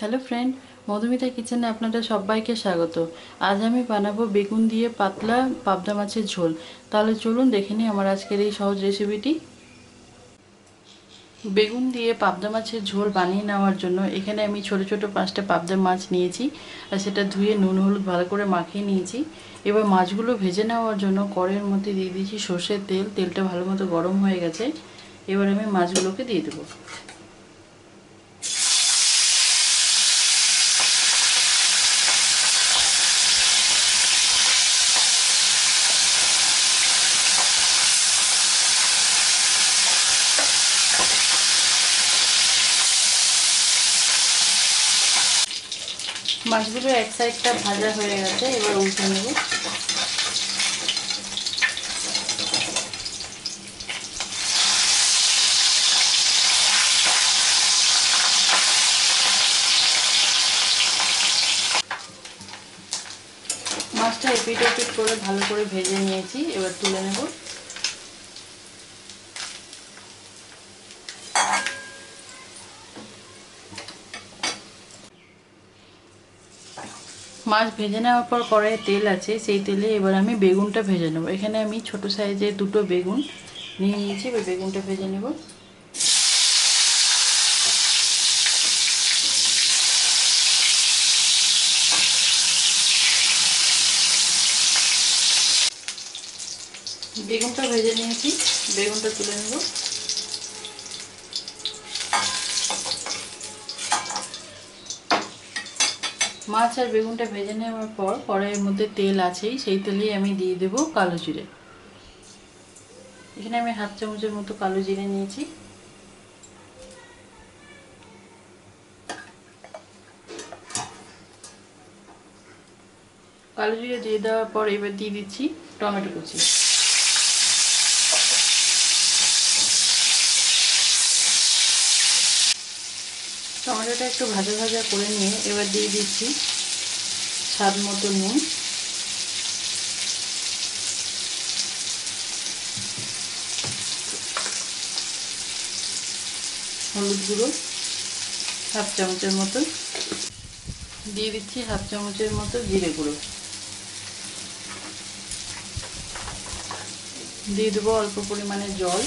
Hello friend, Madhumita কিচেনে আপনাদের সবাইকে স্বাগত। আজ আমি বানাবো বেগুন দিয়ে পাতলা পাবদা মাছের ঝোল। তাহলে চলুন দেখে নিই আমার আজকের এই সহজ রেসিপিটি। বেগুন দিয়ে পাবদা মাছের ঝোল বানিয়ে নেওয়ার জন্য এখানে আমি ছোট ছোট 5টা পাবদা মাছ নিয়েছি আর সেটা ধুয়ে নুন হলুদ ভালো করে মাখিয়ে নিয়েছি। এবার মাছগুলো ভেজে নেওয়ার জন্য কড়াইয়ের মধ্যে দিয়ে দিয়েছি সর্ষের তেল। তেলটা ভালো মতো গরম হয়ে গেছে। এবার আমি মাছগুলোকে দিয়ে দেবো। মাছগুলো এক সাইডটা ভাজা হয়ে গেছে, এবার উল্টে নেব। মাছটা এপিট ওপিট করে ভালো করে ভেজে নিয়েছি, এবার তুলে নেব। মাছ ভেজে নেওয়ার পর কড়াইয়ে তেল আছে, সেই তেলে এবার আমি বেগুনটা ভেজে নেব। এখানে আমি ছোট সাইজের 2টো বেগুন নিয়ে নিয়েছি, এবার বেগুনটা ভেজে নেব। বেগুনটা ভেজে নিয়েছি, বেগুনটা তুলে নেব। মাছ আর বেগুনটা ভেজে নেওয়ার পর কড়াইয়ের মধ্যে তেল আছেই, সেই তেলেই আমি দিয়ে দেব কালো জিরে। এখানে আমি 1/2 চামচের মতো কালো জিরে নিয়েছি। কালো জিরে দিয়ে দেওয়ার পর এবার দিয়ে দিচ্ছি টমেটো কুচি। টমেটোটা একটু ভাজা ভাজা করে নিয়ে এবার দিয়ে দিচ্ছি স্বাদ মতো নুন, হলুদ গুঁড়ো 1/2 চামচের মতো, দিয়ে দিচ্ছি 1/2 চামচের মতো জিরে গুঁড়ো, দিয়ে দেবো অল্প পরিমাণে জল।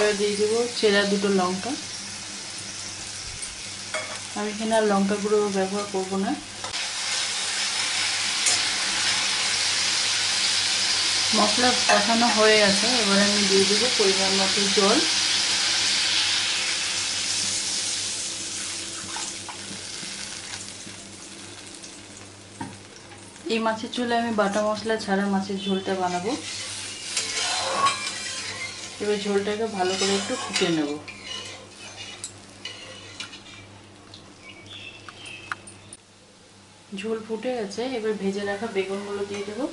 এবার দিয়ে দেবো চেরা 2টো লঙ্কা। আমি এখানে আর লঙ্কা গুঁড়ো ব্যবহার করব না। মশলা কষানো হয়ে গেছে, এবার আমি দিয়ে দেবো পরিমাণ মতো জল। এই মাছের ঝোলে আমি বাটা মশলা ছাড়া মাছের ঝোলটা বানাবো। এবার ঝোলটাকে ভালো করে একটু ফুটিয়ে নেব। ঝোল ফুটে গেছে, এবার ভেজে রাখা বেগুনগুলো দিয়ে দেবো।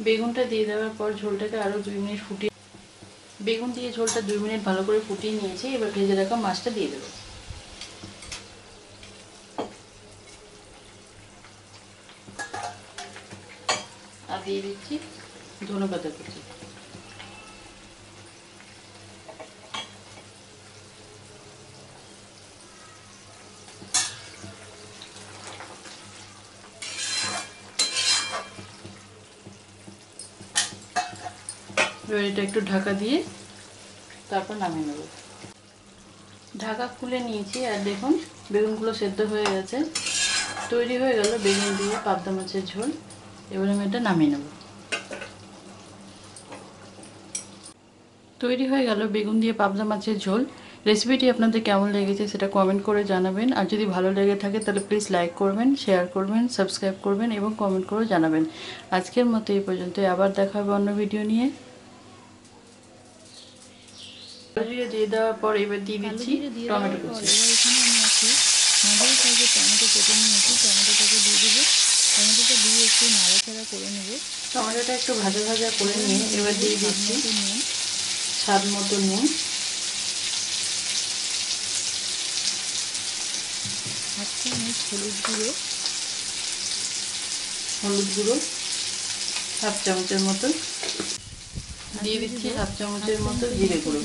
বেগুনটা দিয়ে দেওয়ার পর ঝোলটাকে আরও 2 মিনিট ফুটিয়ে, বেগুন দিয়ে ঝোলটা 2 মিনিট ভালো করে ফুটিয়ে নিয়েছি। এবার ভেজে রাখা মাছটা দিয়ে দেবো। আর দিয়ে দিচ্ছি ধনেপাতা কুচি। এবার এটা একটু ঢাকা দিয়ে তারপর নামিয়ে নেব। ঢাকা খুলে নিয়েছি আর দেখুন বেগুনগুলো সেদ্ধ হয়ে গেছে। তৈরি হয়ে গেল বেগুন দিয়ে পাবদা মাছের ঝোল। এবার আমি এটা নামিয়ে নেব। তৈরি হয়ে গেল বেগুন দিয়ে পাবদা মাছের ঝোল। রেসিপিটি আপনাদের কেমন লেগেছে সেটা কমেন্ট করে জানাবেন। আর যদি ভালো লেগে থাকে তাহলে প্লিজ লাইক করবেন, শেয়ার করবেন, সাবস্ক্রাইব করবেন এবং কমেন্ট করে জানাবেন। আজকের মতো এই পর্যন্তই, আবার দেখা হবে অন্য ভিডিও নিয়ে। দিয়ে দেওয়ার পর এবার দিয়ে দিচ্ছি টমেটো কুচি। এবার এখানে আমি একটু মাঝারি সাইজের টমেটো কেটে নিয়েছি, টমেটোটাকে একটু নাড়াচাড়া করে নেব। টমেটোটা একটু ভাজা ভাজা করে নিয়ে এবার দিয়ে দিচ্ছি স্বাদ মতো নুন, হাফ চামচ হলুদ গুঁড়ো, হাফ চামচের মতো দিয়ে দিচ্ছি, হাফ চামচের মতো জিরে গুঁড়ো।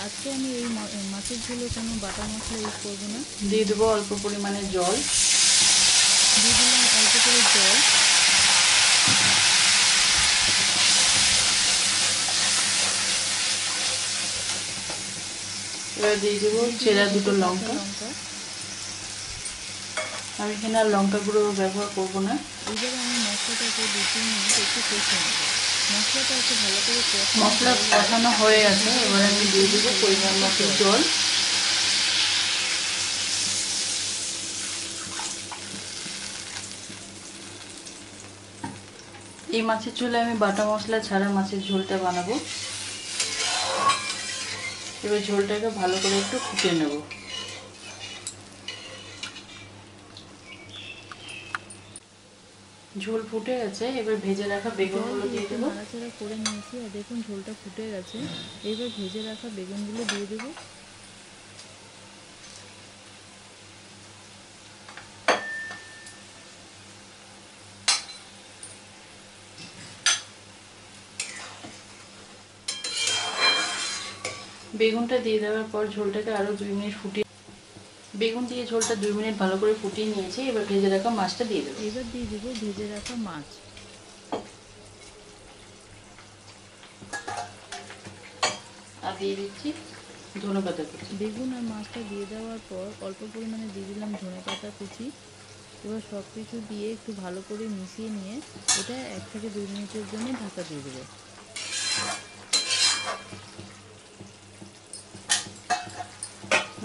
আজকে আমি এই মাছের ঝোলে কোনো বাটা মশলা ইউজ করবো না। দিয়ে দেবো অল্প পরিমাণে জল, দিয়ে দিলাম অল্প করে জল। এবার দিয়ে দেবো চেরা দুটো লঙ্কা। আমি এখানে আর লঙ্কা গুঁড়ো ব্যবহার করবো না। এবার আমি মশলাটাকে 2-3 মিনিট একটু কষে নেব। মশলাটা একটু ভালো করে মশলা কষানো হয়ে গেছে, এবার আমি দিয়ে দেবো পরিমাণ মতো জল। এই মাছের ঝোলে আমি বাটা মশলা ছাড়া মাছের ঝোলটা বানাবো। এবার ঝোলটাকে ভালো করে একটু ফুটিয়ে নেব। ঝোল ফুটে গেছে, এবার ভেজে রাখা বেগুনগুলো দিয়ে দেবো। নাড়াচাড়া করে নিয়েছি আর দেখুন ঝোলটা ফুটে গেছে। এবার ভেজে রাখা বেগুনগুলো দিয়ে দেবো। বেগুনটা দিয়ে দেওয়ার পর ঝোলটাকে আরও 2 মিনিট ফুটিয়ে, বেগুন দিয়ে ঝোলটা 2 মিনিট ভালো করে ফুটিয়ে নিয়েছি। এবার ভেজে রাখা মাছটা দিয়ে দেবো। এবার দিয়ে দেবো ভেজে রাখা মাছ। আর দিয়ে দিচ্ছি ধনেপাতা কুচি। বেগুন আর মাছটা দিয়ে দেওয়ার পর অল্প পরিমাণে দিয়ে দিলাম ধনেপাতা কুচি। এবার সব কিছু দিয়ে একটু ভালো করে মিশিয়ে নিয়ে এটা 1 থেকে 2 মিনিটের জন্য ঢাকা দিয়ে দেবো।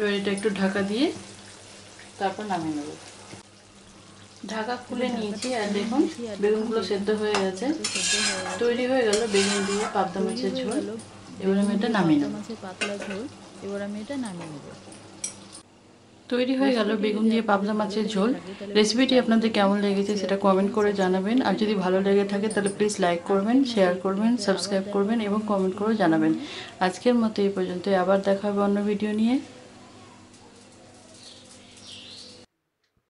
এবার এটা একটু ঢাকা দিয়ে তারপর নামিয়ে নেব। ঢাকা খুলে নিয়েছি আর দেখুন বেগুনগুলো সেদ্ধ হয়ে গেছে। তৈরি হয়ে গেল বেগুন দিয়ে পাবদা মাছের ঝোল। এবার আমি এটা নামিয়ে নেব। মাছের পাতলা ঝোল। এবার আমি এটা নামিয়ে নেব। তৈরি হয়ে গেল বেগুন দিয়ে পাবদা মাছের ঝোল। রেসিপিটি আপনাদের কেমন লেগেছে সেটা কমেন্ট করে জানাবেন। আর যদি ভালো লেগে থাকে তাহলে প্লিজ লাইক করবেন, শেয়ার করবেন, সাবস্ক্রাইব করবেন এবং কমেন্ট করে জানাবেন। আজকের মতো এই পর্যন্ত, আবার দেখা হবে অন্য ভিডিও নিয়ে।